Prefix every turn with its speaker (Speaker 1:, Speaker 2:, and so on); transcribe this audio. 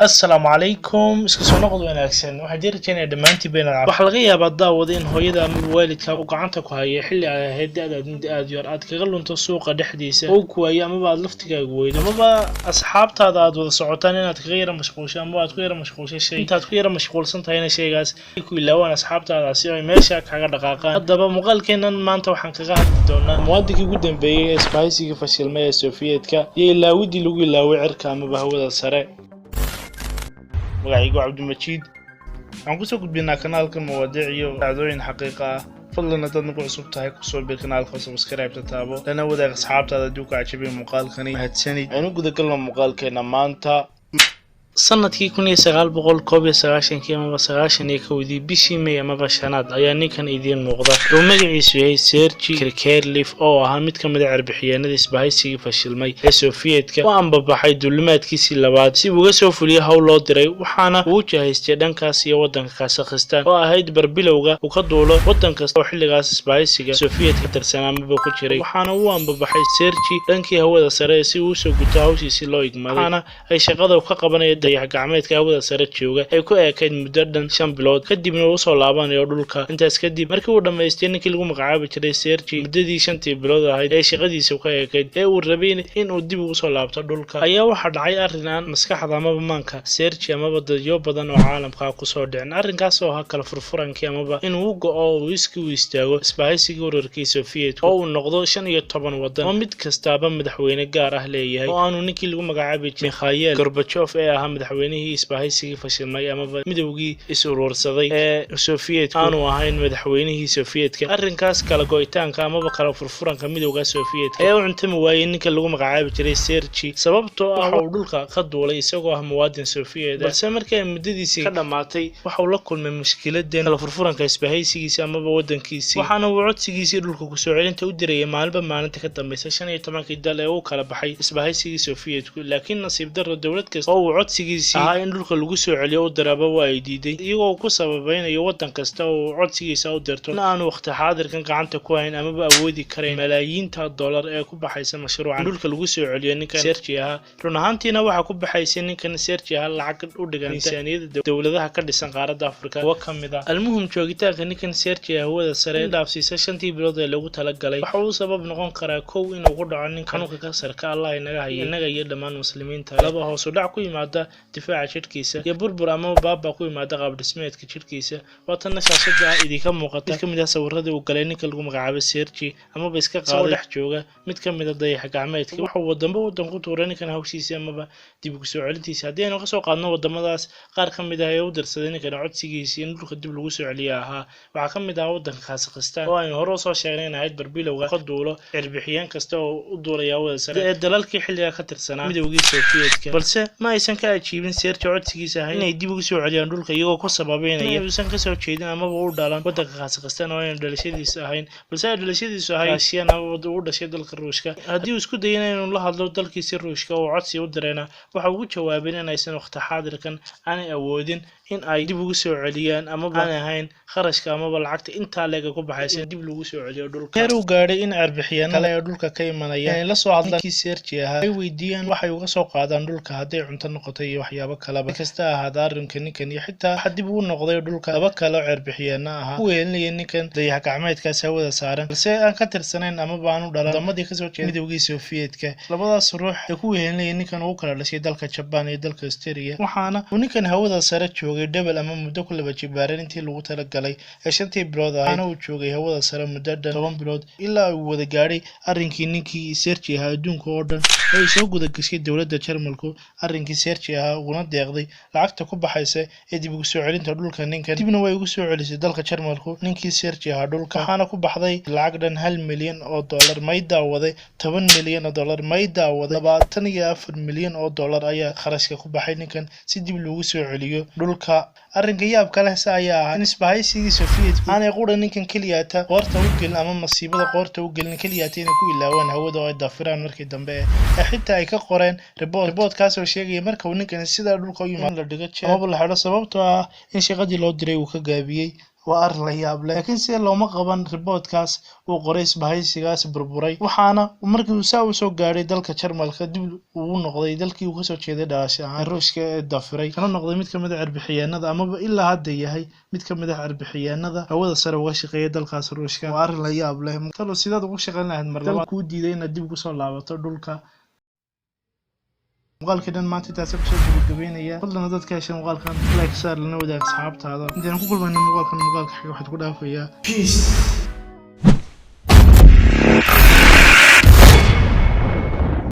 Speaker 1: السلام عليكم isku soo noqod wanaagsan waxa jirjeenay dhamaantii been waxa laga yaabaa daawada in hooyada ama waalidka uu gacanta ku hayo xilli ay ahayd aad yar aad kaga lunto suuqa dhexdiisa oo ku waayay ama aad laftigaaga weydo ama asxaabtaada aad wada socotaan inaad kaga yara mashquulsho ama aad ku yara mashquulsho shay intaad ku yara mashquulsan tahay shaygaas ku ilaawaan asxaabtaada si ay meesha kaga dhaqaaqaan hadaba muuqaalkeenan maanta waxaan kaga hadli doonaa muwaadinka ugu dambeeyay ee isbaahaysiga fashilmay ee Sofiyeedka iyo ilaawidii lagu ilaaway cirka ama hawada sare magacaygu Cabdimajid waxaan ku soo gudbinaa kanaalka mawaadiic iyo dhacdooyin xaqiiqo ah fadlan haddaad nagu cusub tahay ku soo bir kanaalka subscribe taabo lana wadaag asxaabtaada haddii ku cajabay muuqaalkani mahadsanid aynu guda galno muuqaalkeena maanta sanadkii 1991 ama 91 bishii May ama bashanaad ayaa ninkan idin muuqda oo magaciisu yahay Sergey Krikalev oo ahaa mid ka mid ah arbixiyeenada isbahaysiga fashilmay ee Sofiyeedka oo ambabaxay duulimaadkiisii labaad si uga soo fuliyo hawl loo diray waxaana uu jahaystay dhankaas iyo wadanka Kazakhstan oo ahayd barbilowga uu ka duulo wadan kasta oo xilligaas isbahaysiga Sofiyeedka tirsanaa ku jiray waxaana uu ambabaxay Sergey dhankii hawada sare si uu soo guto hawshiisii loo igmaday waxaana ay shaqada ka qabanayeen dayax gacmeedka hawada sare jooga ay ku eekayd muddo dhan 5 bilood kadibna uu soo laabanayo dhulka intaas kadib markii uu dhameystay ninkii lagu magacaabi jiray Sergey muddadii 5 bilood ahayd ee shaqadiisa ka eekayd ee uu rabay in uu dib ugu soo laabto dhulka ayaa waxa dhacay arrin aan maskaxda ama maanka Sergey ama dadyo badan oo caalamka ku soo dhicin arrinkaas oo ah kala furfurankii ama in uu go'o uu iska istaago isbahaysiga ururkii Sofiyeedka oo uu noqdo 15 wadan oo mid kastaaba madaxweyne gaar ah leeyahay oo aanu ninkii lagu magacaabi jiray Mikhail Gorbachev ee ahaa madaxweynihii isbahaysiga fashilmay ama midowgii is-urursaday ee Sofiyeedka aanu ahayn madaxweynihii Sofiyeedka arrinkaas kala go'itaanka ama kala furfuranka midowga Sofiyeedka ee uu cunto waayay ninka lagu magacaabi jiray Sergey sababtoo ah uu dhulka ka duulay isagoo ah muwaadin Sofiyeed balse markii ay muddadiisii ka dhamaatay waxa uu la kulmay mushkiladan kala furfuranka isbahaysigiisa ama wadankiisa waxaana uu codsigiisii dhulka ku soo celinta u diray maalinta ka dambeysay 15 dal ee uu kala baxay isbahaysigii Sofiyeedku laakiin nasiib darro dawlad kasta oo uu codsigiisii in dhulka lagu soo celiyo oo daraba waa ay diiday iyagoo ku sababaynayo wadan kasta oo codsigiisa u dirto in aan waqti xaadirkan gacanta ku hayn ama awoodi kareyn malaayiinta dollar ee ku baxaysa mashruucan dhulka lagu soo celiyo ninkan Sergey run ahaantiina waxa ku baxaysay ninkan Sergey lacag u dhigan miisaaniyada dawladaha ka dhisan qaaradda Afrika oo kamid ah almuhim joogitaanka ninkan Sergey hawada sare dhaafsiisa 5 bilood ee lagu talagalay waxa uu sabab noqon karaa kow in uu ku dhaco ninkan kansarka Allah inaga hayo inaga iyo dhammaan muslimiinta laba hoos u dhac ku yimaada difaaca jirkiisa iyo burbur ama baaba ku yimaada qaab dhismeedka jirkiisa waatan shaashada idinka muuqata kamid ah sawirada uu galay ninka lagu magacaabay Sergey ama iska qaaday dhex jooga mid kamid ah dayax gacmeedka waxa uu wadan ku tuuray ninkan hawshiisa ama dib ugu soo celintiisa hadii aan ka soo qaadno wadamadaas qaar kamid ah ee uu dirsaday ninkan codsigiisa in dhulka dib lagu soo celiyo waxa kamid ah wadanka Kazakhstan oo ay hore soo sheegnay in ay barbilowga ka duulo cirbixiyeen kasta oo u duulaya wada sare ee dalalkii xilliga ka tirsanaa midowgii Sofiyeedka balse ma aysan ka ajiibin Sergey codsigiisa inay dib ugu soo celiyaan dhulka iyagoo ku sababeynaya inaysan ka soo jeedin ama uu dhalan wadanka Kazakhstan oo ay dhalashadiisa ahayn balse dhalashadiisu ahayd Ruushka ama uu dhashay dalka Ruushka hadii uu isku dayay inuu la hadlo dalkiisa Ruushka oo codsi u direena waxa uu jawaabay in aysan waqti xaadirkan aanay awoodin in ay dib ugu soo celiyaan ama aan ahayn kharashka ama lacagta inta leega ku baxaysa dib lagu soo celiyo dhulka heer uu gaaray in arbixiyeen kale ee dhulka ka imanaya ay la soo hadlaan Sergey ay weydiiyaan waxay uga soo qaadaan dhulka haday cunto noqoto iyo waxyaabo kale kasta ahaada arrinka ninkan iyo xitaa hadib uu noqday dhulka laba kale oo arbixiyeen ku weelinaya ninkan dayax gacmeedkaas hawada saaran balse aan ka tirsanayn ama baan u dhalan damadii ka soo jeeday midowgii Sofiyeedka labadaas ruux ee ku weelinaya ninkan uu kala dhashay dalka Japan iyo dalka Australia waxaana uu ninkan hawada sare joogay double ama muddo ku laba jibaaran intii lagu talagalay ee 5 bilood ahaana uu joogay hawada sare muddo 10 bilood ilaa uu wada gaaray arrinkii ninkii Sergey adduunka oo dhan ay soo guda gashay dawladda Jarmalku arrinkii Sergey uuna deeqday lacagta ku baxaysa ee dib ugu soo celinta dhulka ninkan dibna way ugu soo celisay dalka Jarmalku ninkii Sergey dhulka waxaana ku baxday lacag dhan 1 milyan oo dollar may daawaday 10 milyan oo dollar may daawaday 24 milyan oo dollar ayaa kharashka ku baxay ninkan si dib loogu soo celiyo dhulka arrinka yaabka leh ayaa in isbahaysigii Sofiyeedku aanay qura ninkan kaliyaata qoorta u gelin ama masiibada qoorta u gelin kaliyaata inay ku ilaawaan hawada oo ay dafiraan markii dambe xitaa ay ka qoreen report kaas oo sheegay marka uu ninkan sida dhulka u yimaado la dhigo ama la xiro sababtoo ah in shaqadii loo diray uu ka gaabiyay waa arrin la yaab leh laakiin si looma qaban reportkaas uu qoray isbahaysigaas burburay waxaana markii uu saa u soo gaaray dalka Jarmalka dib uu noqday dalkii uu ka soo jeeday dhalasho ahaan Ruushka ee dafiray kana noqday mid ka mid ah cirbixiyeennada amaba ilaa hadda yahay mid ka mid ah cirbixiyeennada hawada sare uga shaqeeya dalkaas Ruushka waa arrin la yaab leh talo sidaad ugu shaqayn lahayd mar labaad ku diiday inaad dib ugu soo laabato dhulka muuqaalkan maanta taas ku soo gabagabeynaya fadlan dadka heshay muuqaalkan like saar lana wadaag asxaabtaada intaan ku kulmayno muuqaalka xiga waxaad ku dhaafayaa peace